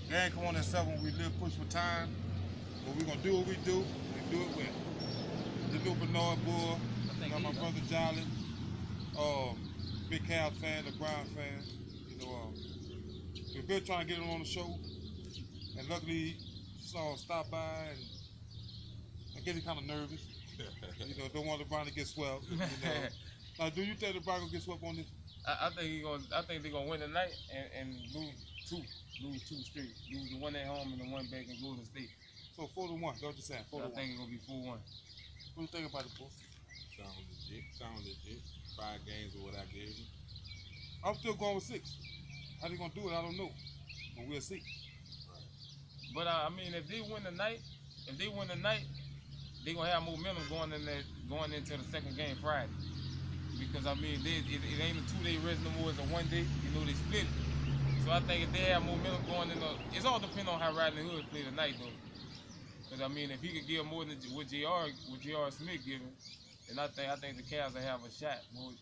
Game come on at 7. We live push for time, but we're gonna do what we do and do it well. The new Bernard Bull, I you think know, he my is. brother Jolly, big Cavs fan, LeBron fan. You know, we've been trying to get him on the show, and luckily he saw stop by, and I guess he's kind of nervous. You know, don't want LeBron to get swept. You know, now do you think LeBron gonna get swept on this? I think he gonna. I think they're gonna win tonight and two, lose two straight, lose the one at home and the one back in Golden State. So 4-1. That's what you're saying. So 4 I to 1. think it's gonna be 4-1. What do you think about it, boy? Sound legit. Sound legit. 5 games of what I gave him. I'm still going with 6. How they gonna do it? I don't know, but we'll see. Right. But I mean, if they win tonight, they gonna have momentum going into the second game Friday. Because I mean, it ain't a 2-day rest no more. It's a 1 day. You know, they split it. So I think if they have momentum going in, it's all depending on how Rodney Hood play tonight, though. Because I mean, if he could give more than what J.R. Smith giving, then I think the Cavs will have a shot. But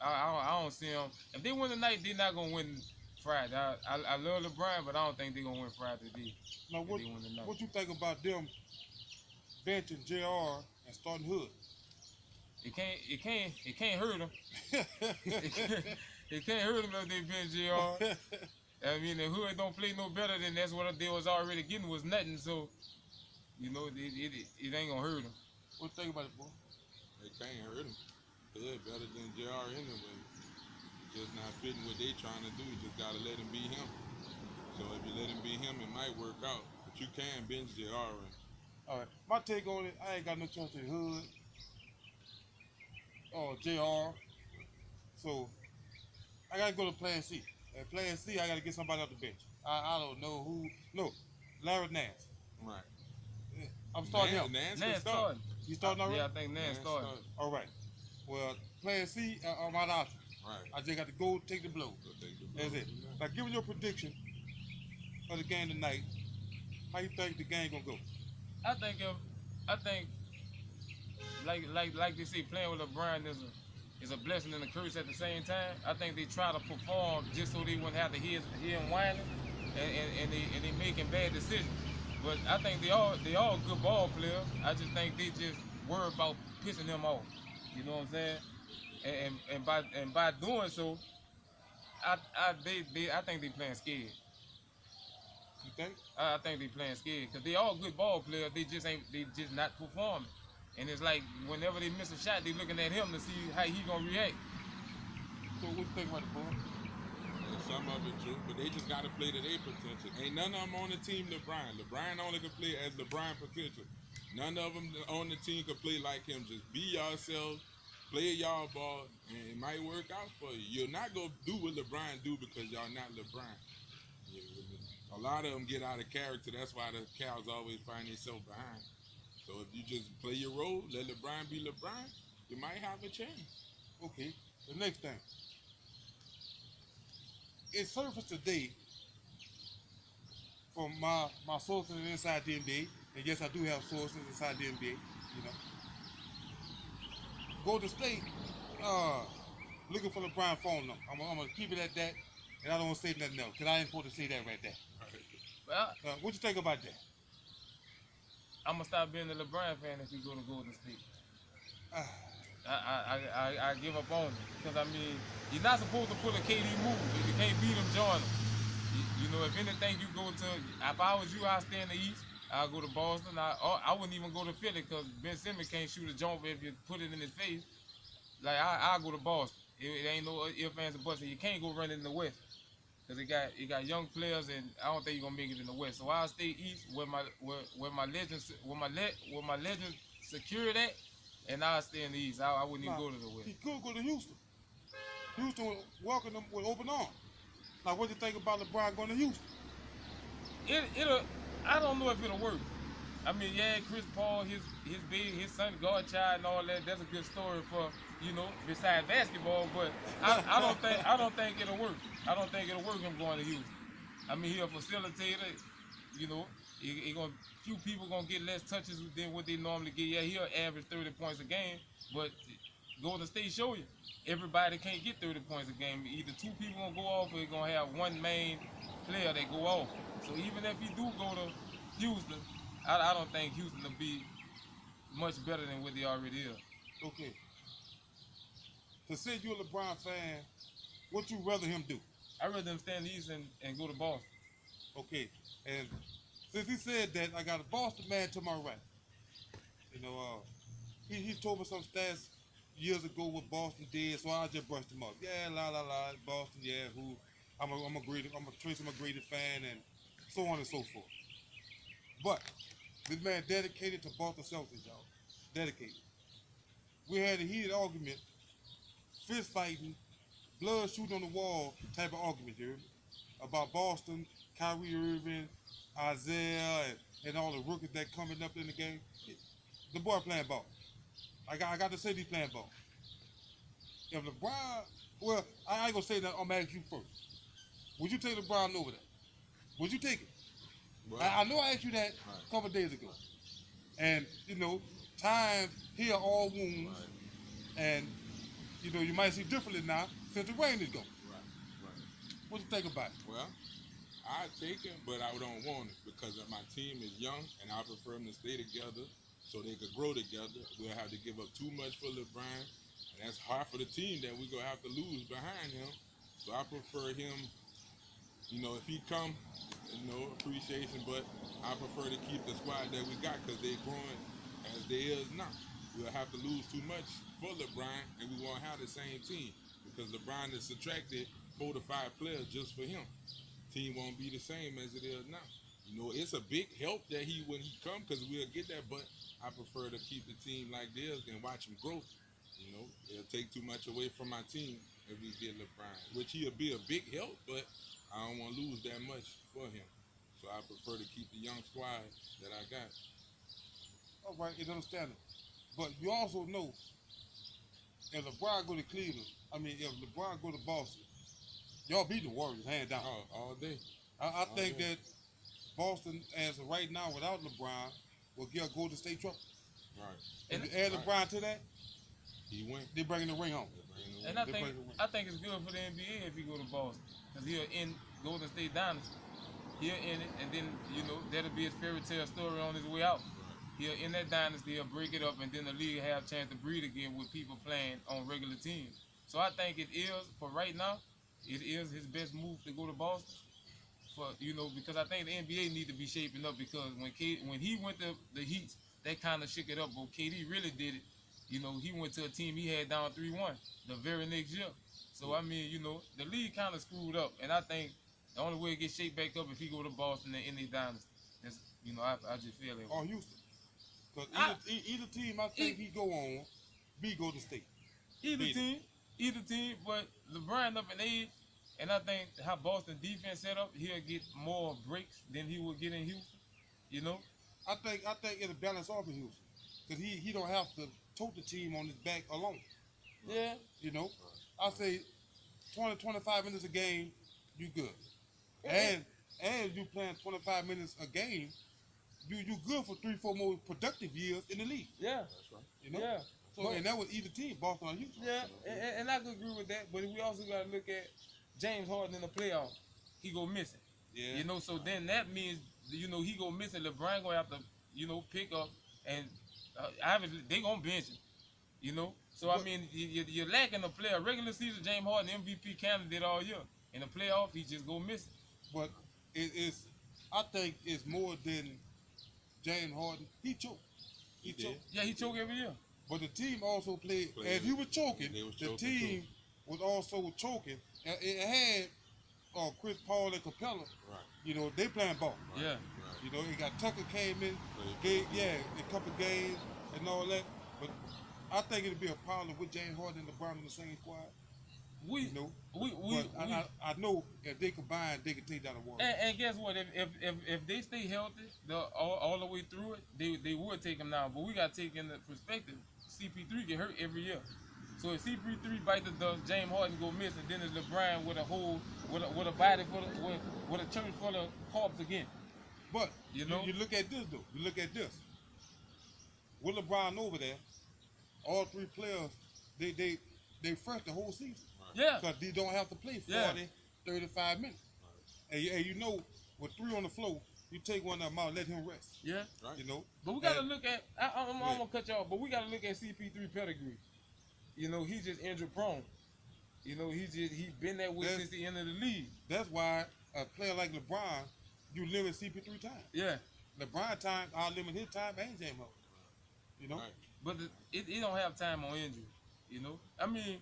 I don't see them. If they win tonight, they're not gonna win Friday. I love LeBron, but I don't think they're gonna win Friday today. Now, If they win tonight. what you think about them benching Jr. and starting Hood? It can't hurt them. It can't hurt them if they bench J.R. I mean, the Hood don't play no better than that's what they was already getting was nothing. So, you know, it ain't gonna hurt them. What you think about it, boy? They can't hurt him. Good, better than JR anyway. Just not fitting what they trying to do. You just gotta let him be him. So if you let him be him, it might work out. But you can bench JR. All right, my take on it, I ain't got no trust in Hood or Jr. So I gotta go to Plan C. At Plan C, I gotta get somebody off the bench. I don't know who. No, Larry Nance. Right. I'm starting him. Nance Nance can start. starting. You starting already? Yeah, I think Nance starting. All right. Well, Plan C are my option. Right. I just got to go take the blow. So take the That's blow. it. Now, give me your prediction of the game tonight. How you think the game gonna go? I think like they say, playing with LeBron is a blessing and a curse at the same time. I think they try to perform just so they wouldn't have to hear him whining and they making bad decisions. But I think they all good ball players. I just think they just worry about pissing him off. You know what I'm saying? And by doing so, I think they playing scared. You think? I think they playing scared because they all good ball players. They just not performing. And it's like whenever they miss a shot, they looking at him to see how he gonna react. So what you think about the ball? And some of it true, but they just gotta play to their potential. Ain't none of them on the team LeBron. LeBron only can play as LeBron potential. None of them on the team can play like him. Just be yourselves, play y'all ball, and it might work out for you. You're not gonna do what LeBron do because y'all not LeBron. A lot of them get out of character. That's why the Cavs always find themselves behind. So if you just play your role, let LeBron be LeBron, you might have a chance. Okay. The next thing. It surfaced today from my sources inside the NBA, and yes, I do have sources inside the NBA. You know, Golden State looking for LeBron phone number. I'm gonna keep it at that, and I don't want to say nothing else because I ain't supposed to say that right there. Well, What you think about that? I'm gonna stop being a LeBron fan if he go to Golden State. Ah, I give up on it because I mean you're not supposed to pull a KD move. If you can't beat him, join him. You know, if anything, you go to. If I was you, I'd stay in the East. I'll go to Boston. I wouldn't even go to Philly because Ben Simmons can't shoot a jumper if you put it in his face. Like I'll go to Boston. It ain't no ifs, ands, or buts. You can't go running in the West because it got young players, and I don't think you're gonna make it in the West. So I'll stay East where my legends secure that, and I'll stay in the East. I wouldn't even go to the West. he could go to Houston. Houston would welcome him with open arms. Now, what do you think about LeBron going to Houston? I don't know if it'll work. I mean, yeah, Chris Paul, his baby, his son, Godchild, and all that. That's a good story for besides basketball. But I don't think it'll work. I don't think it'll work him going to Houston. I mean, he'll facilitate it. You know, few people gonna get less touches than what they normally get. Yeah, he'll average 30 points a game, but Golden State show you everybody can't get 30 points a game. Either two people gonna go off, or you're gonna have one main player that go off. So even if he do go to Houston, I don't think Houston will be much better than what they already is. Okay. To say you're a LeBron fan, what you rather him do? I'd rather him stay in the East and go to Boston. Okay. And since he said that, I got a Boston man to my right. You know, he told me some stats years ago what Boston did, so I just brushed him off. Yeah, Boston, yeah, who I'm a Tracy McGrady fan, and so on and so forth. But this man dedicated to Boston Celtics, y'all. Dedicated. We had a heated argument, fist fighting, blood shooting on the wall type of argument, you hear me? About Boston, Kyrie Irving, Isaiah, and all the rookies that coming up in the game. The boy playing ball. I got to say he's playing ball. If LeBron, well, I ain't gonna say that. I'm gonna ask you first. Would you take LeBron over that? Would you take it? Well, I know I asked you that a couple of days ago, and you know, time heal all wounds, right, and you know, you might see differently now since the rain is gone. right. What you think about it? Well, I take it, but I don't want it because my team is young, and I prefer them to stay together so they could grow together. We'll have to give up too much for LeBron, and that's hard for the team that we're gonna have to lose behind him. So I prefer him. You know, if he come, you know, appreciation, but I prefer to keep the squad that we got because they're growing as they is now. We'll have to lose too much for LeBron, and we won't have the same team because LeBron has subtracted 4 to 5 players just for him. Team won't be the same as it is now. You know, it's a big help that when he come because we'll get that, but I prefer to keep the team like this and watch him grow. You know, it'll take too much away from my team if we get LeBron, which he'll be a big help, but I don't want to lose that much for him. So I prefer to keep the young squad that I got. All right, it's understandable. But you also know if LeBron go to Cleveland, if LeBron go to Boston, y'all beat the Warriors hand down. All day. I think day. that Boston, as of right now, without LeBron, will get Golden State trouble. Right. And to add LeBron to that, He went. they bringing the ring home. And I think it's good for the NBA if he go to Boston because he'll end Golden State Dynasty. He'll end it, and then you know that'll be his fairy tale story on his way out. He'll end that dynasty, he'll break it up, and then the league have a chance to breed again with people playing on regular teams. So I think it is for right now. It is his best move to go to Boston. For because I think the NBA need to be shaping up because when he went to the Heat, that kind of shook it up. But KD really did it. He went to a team he had down 3-1 the very next year. So I mean, the league kind of screwed up, and I think the only way it gets shaped back up if he go to Boston and end his dynasty. That's, I just feel it. Or Houston. Because either team I think he go on, be Golden State. Either team, but LeBron up in age, and I think how Boston defense set up, he'll get more breaks than he would get in Houston. I think it'll balance off in Houston. Because he don't have to tote the team on his back alone. Yeah. I say 20, 25 minutes a game, you good. And you playing 25 minutes a game, you good for 3-4 more productive years in the league. Yeah. That's right. Yeah. So and that was either team, Boston or Houston. Yeah, and I could agree with that, but we also got to look at James Harden in the playoffs. He go missing. Yeah. So then that means, he go missing. LeBron going to have to, pick up, and they going to bench him, So, I mean, you're lacking a player. Regular season, James Harden, MVP candidate all year. In the playoff, he just go missing. But I think it's more than James Harden. He choked. He choked. Yeah, he choke every year. But the team also played. As he was choking, the team was also choking. It had Chris Paul and Capella. Right. They playing ball. Right. Yeah. Right. He got Tucker came in, a couple games and all that. But I think it'll be a problem with James Harden and LeBron in the same squad. I know if they combine, they can take down the Warriors. And guess what? If they stay healthy all the way through it, they would take them down. But we got to take into perspective, CP3 get hurt every year. So if CP3 bite the dust, James Harden go missing, then it's LeBron with a body with a church full of corpse again. But you look at this though. You look at this. With LeBron over there, all three players, they fresh the whole season. Yeah. Because they don't have to play 40, 35 minutes. And with 3 on the floor, you take one of them out, let him rest. Yeah. Right. You know. But we gotta And- look at. I'm gonna cut you off, but we gotta look at CP3 pedigree. You know, he's just injury prone. You know, he's been that way since the end of the league. That's why a player like LeBron, you limit CP3 time. Yeah. LeBron time, I'll limit his time and James Harden. You know. Right. But it don't have time on injury. You know. I mean,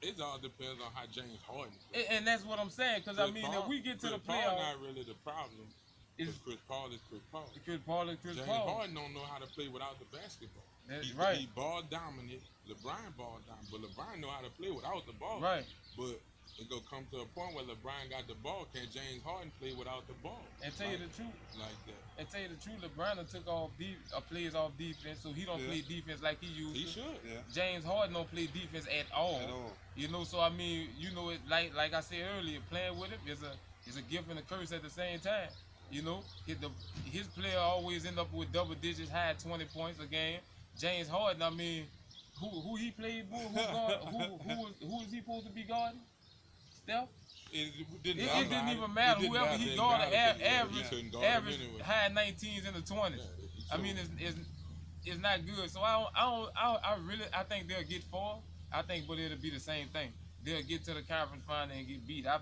It all depends on how James Harden plays. and that's what I'm saying. Because I mean, if we get to the Chris Paul playoffs, not really the problem. Is Chris Paul is Chris Paul. Chris Paul and Chris James Paul. Harden don't know how to play without the basketball. That's He right. ball dominant. LeBron ball dominant, but LeBron know how to play without the ball. Right. But it gonna come to a point where LeBron got the ball. Can James Harden play without the ball? And tell you the truth. Like that. And tell you the truth, LeBron done took off plays off defense, so he don't Yeah. play defense like he used He to. should. Yeah. James Harden don't play defense at all. At all. You know, so I mean, you know, it like I said earlier, playing with him is a gift and a curse at the same time. You know, his player always end up with double digits, high 20 points a game. James Harden, I mean, who he played with? Who is he supposed to be guarding? Steph? It It didn't didn't even It matter. didn't Whoever matter. he It guarded, didn't matter. average, He couldn't guard him average anyway. high 19s in the 20s. I mean, it's not good. So I think they'll get 4. I think, but it'll be the same thing. They'll get to the conference final and get beat. I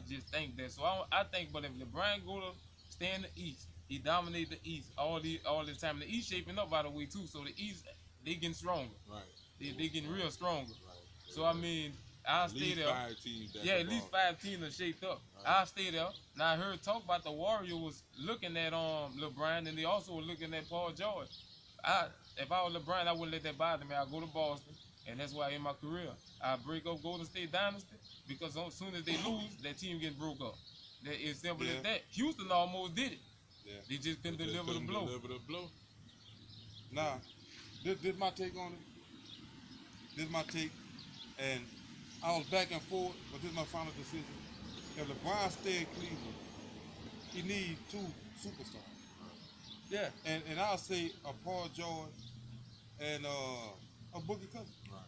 just think that. So I think, but if LeBron go to stay in the East, he dominate the East all this time. The East shaping up by the way too. So the East they getting stronger. Right. They getting real stronger. Right. So I mean, I'll At stay least there. 5 teams that Yeah, can at least ball. 5 teams are shaped up. Right. I'll stay there. Now I heard talk about the Warriors was looking at LeBron, and they also were looking at Paul George. If I was LeBron, I wouldn't let that bother me. I'll go to Boston, and that's why I end my career. I break up Golden State Dynasty because as soon as they lose, that team gets broke up. It's simple as that. Houston almost did it. Yeah. They just couldn't They just deliver the couldn't blow. Deliver the blow. Nah, this my take on it. This my take, and I was back and forth, but this is my final decision. If LeBron stay in Cleveland, he needs 2 superstars, Yeah. and I'll say a Paul George and a Boogie Cousins. Right.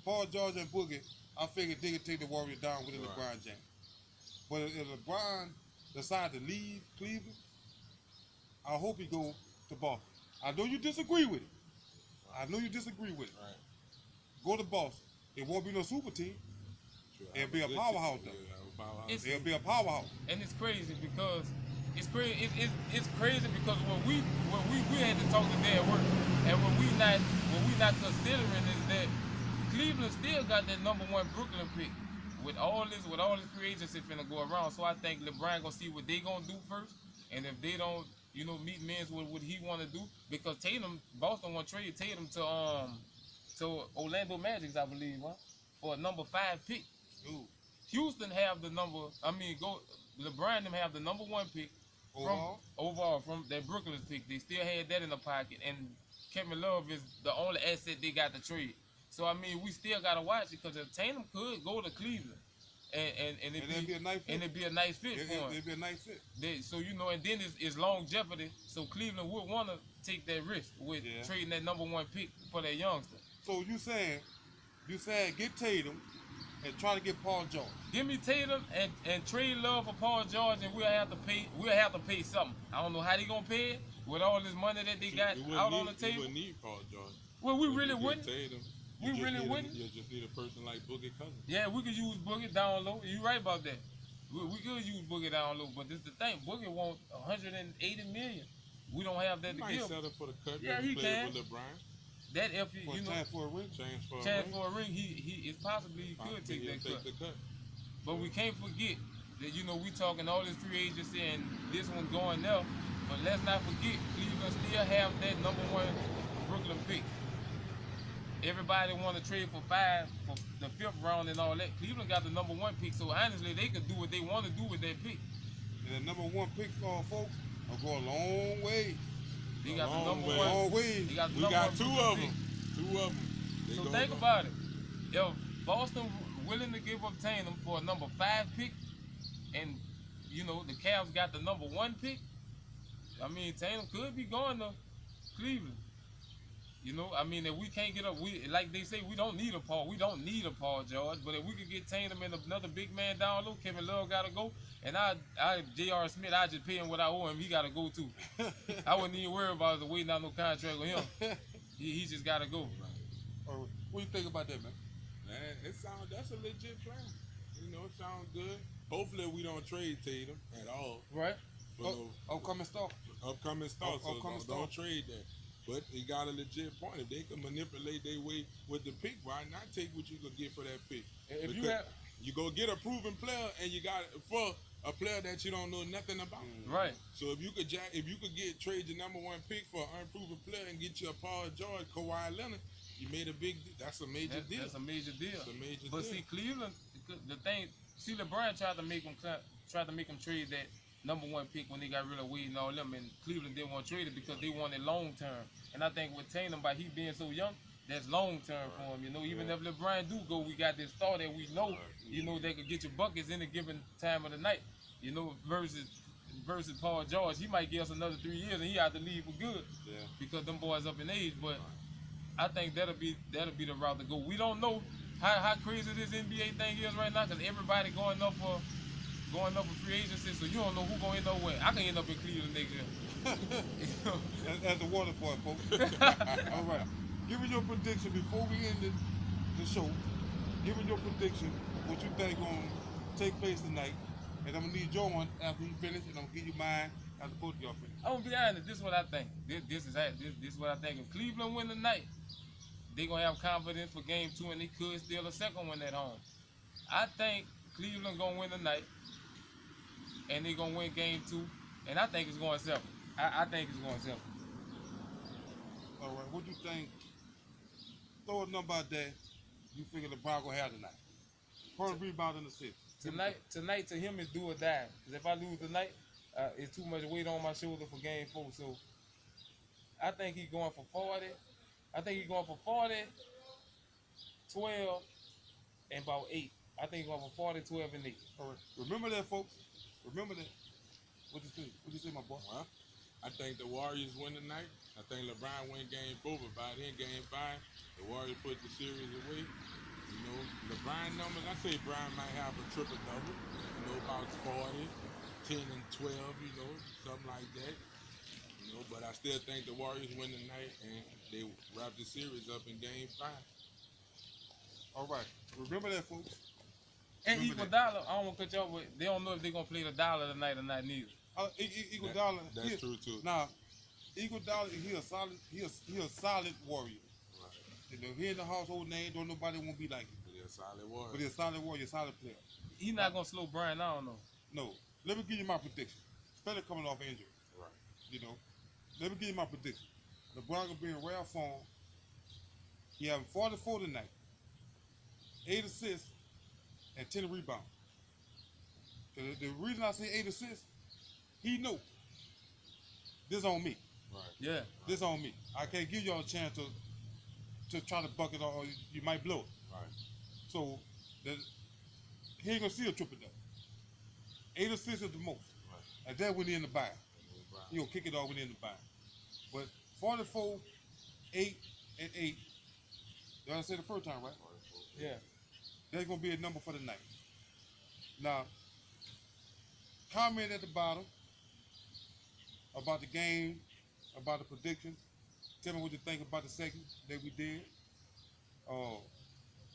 Paul George and Boogie, I figured they could take the Warriors down with Right. LeBron James. But if LeBron decide to leave Cleveland, I hope he go to Boston. I know you disagree with it. I know you disagree with it. Right. Go to Boston. It won't be no super team. Sure. It'll be a powerhouse, though. Yeah, a powerhouse. It's- It'll be a powerhouse. And it's crazy because it's crazy. It's crazy because what we had to talk today at work, and what we not considering is that Cleveland still got that #1 Brooklyn pick with all this free agency finna go around. So I think LeBron gonna see what they gonna do first, and if they don't, meet men's with what he wanna do, because Boston want to trade Tatum to Orlando Magic, I believe, huh? For a #5 pick. Ooh. Houston have the LeBron them have the #1 pick Overall? from that Brooklyn pick. They still had that in the pocket, and Kevin Love is the only asset they got to trade. So I mean, we still gotta watch it because if Tatum could go to Cleveland, and it'd be a nice fit. and it'd be a nice fit for him. It'd be a nice fit. So and then it's longevity. So Cleveland would want to take that risk with trading that #1 pick for that youngster. So you saying get Tatum and try to get Paul George. Give me Tatum and trade Love for Paul George, and we'll have to pay something. I don't know how they gonna pay it with all this money that they got out on the You table. wouldn't need Paul George. Well, we If really you get wouldn't. Tatum, We really wouldn't. You just need a person like Boogie Cousins. Yeah, we could use Boogie down low. You right about that. We could use Boogie down low, but this the thing. Boogie wants $180 million. We don't have that He to might give. settle for the cut. Yeah, he play can. with LeBron. That if For a chance for a ring. Chance for a chance ring. for a ring, he is possibly he could take He'll that cut. the cut. But we can't forget that we talking all this free agency and this one going there. But let's not forget Cleveland still have that #1 Brooklyn pick. Everybody want to trade for 5 for the 5th round and all that. Cleveland got the #1 pick, so honestly they could do what they want to do with that pick. And the #1 pick for folks will go a long way. They got the Long way. #1. Long way. They got the We #1 got 2 Brooklyn of pick. them. 2 of them. So think about it. If Boston willing to give up Tatum for a #5 pick, and the Cavs got the #1 pick, I mean Tatum could be going to Cleveland. I mean if we can't get up, like they say we don't need a Paul George, but if we could get Tatum and another big man down low, Kevin Love gotta go, And J.R. Smith, I just pay him what I owe him. He got to go too. I wouldn't even worry about waiting out no contract with him. He just got to go. What do you think about that, man? Man, that's a legit plan. You know, it sounds good. Hopefully we don't trade Tatum at all. Right? Upcoming star. Upcoming star. So Upcoming don't trade that. But he got a legit point. If they can manipulate their way with the pick, why not take what you could get for that pick? If you go get a proven player and you got it for a player that you don't know nothing about. Right. So if you could get trade your number 1 pick for an unproven player and get you a Paul George, Kawhi Leonard, you made a big deal. That's a major deal. That's a major deal. That's a major but deal. see, Cleveland, the thing, LeBron tried to make him trade that number 1 pick when they got rid of Wade and all them, and Cleveland didn't want to trade it because they wanted long term. And I think with Tatum, by he being so young, that's long term for him. You know, even if LeBron do go, we got this star that we know, you know, that could get your buckets in a given time of the night. You know, versus Paul George, he might give us another 3 years and he have to leave for good. Yeah. Because them boys up in age. But I think that'll be the route to go. We don't know how crazy this NBA thing is right now because everybody going up for free agency, so you don't know who gonna end up where. I can end up in Cleveland next year. You know? As the water boy, folks. All right. Give me your prediction before we end the show. Give me your prediction, what you think gonna take place tonight. And I'm gonna need your one after you finish, and I'm gonna give you mine after both of y'all finish. I'm gonna be honest, this is what I think. This is what I think. If Cleveland win tonight, they gonna have confidence for game 2 and they could steal a second one at home. I think Cleveland gonna win tonight. And they gonna win game 2, and I think it's going 7. I think it's going 7. All right, what do you think? Throw a number out there. You figure LeBron gonna have tonight? Point rebound in the city. Tonight to him is do or die. Cause if I lose tonight, it's too much weight on my shoulder for game 4. So I think he's going for 40. I think he's going for 40, 12, and about 8. I think he's going for 40, 12, and 8. All right. Remember that, folks. Remember that. What you say, my boy? Well, I think the Warriors win tonight. I think LeBron win game 4, but by then game 5, the Warriors put the series away. You know, LeBron numbers, I say Brian might have a triple double. You know, about 40, 10 and 12, you know, something like that. You know, but I still think the Warriors win tonight and they wrap the series up in game 5. All right. Remember that, folks. And Iguodala, I don't want to cut you off, but they don't know if they're going to play the dollar tonight or not neither. Iguodala. That's true, too. Now, Iguodala, he a solid warrior. Right. You know, he in the household name, don't nobody want to be like him. But he's a solid warrior. But he's a solid warrior, a solid player. He's not going to slow Brian, I don't know. No. Let me give you my prediction. Especially coming off injury. Right. You know. Let me give you my prediction. LeBron gonna be in rare form. He having 44 tonight. 8 assists and 10 rebounds. The reason I say 8 assists, he know this on me. Right. Yeah. This on me. I can't give y'all a chance to try to bucket or you might blow it. Right. So he ain't gonna see a triple double. 8 assists is the most. Right. And then when he in the bag. He gonna kick it off when he in the bag. But 44, 8, and 8. You know I said the first time, right? Yeah. That's gonna be a number for the night. Now, comment at the bottom about the game, about the predictions. Tell me what you think about the segment that we did.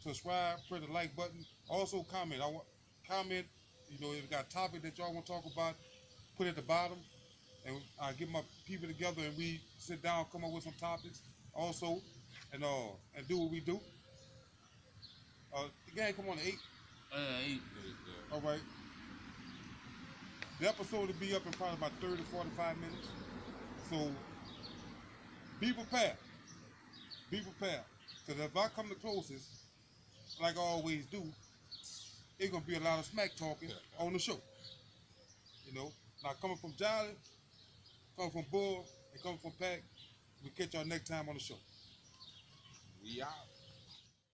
Subscribe, press the like button. Also comment. Comment. You know, if you got a topic that y'all want to talk about, put it at the bottom, and I get my people together and we sit down, come up with some topics. Also, and do what we do. The game come on at 8. 8. All right. The episode will be up in probably about 30 to 45 minutes. So be prepared. Be prepared. Because if I come the closest, like I always do, it's going to be a lot of smack talking on the show. You know? Now coming from Jolly, coming from Bull, and coming from Pack, we'll catch y'all next time on the show. We out.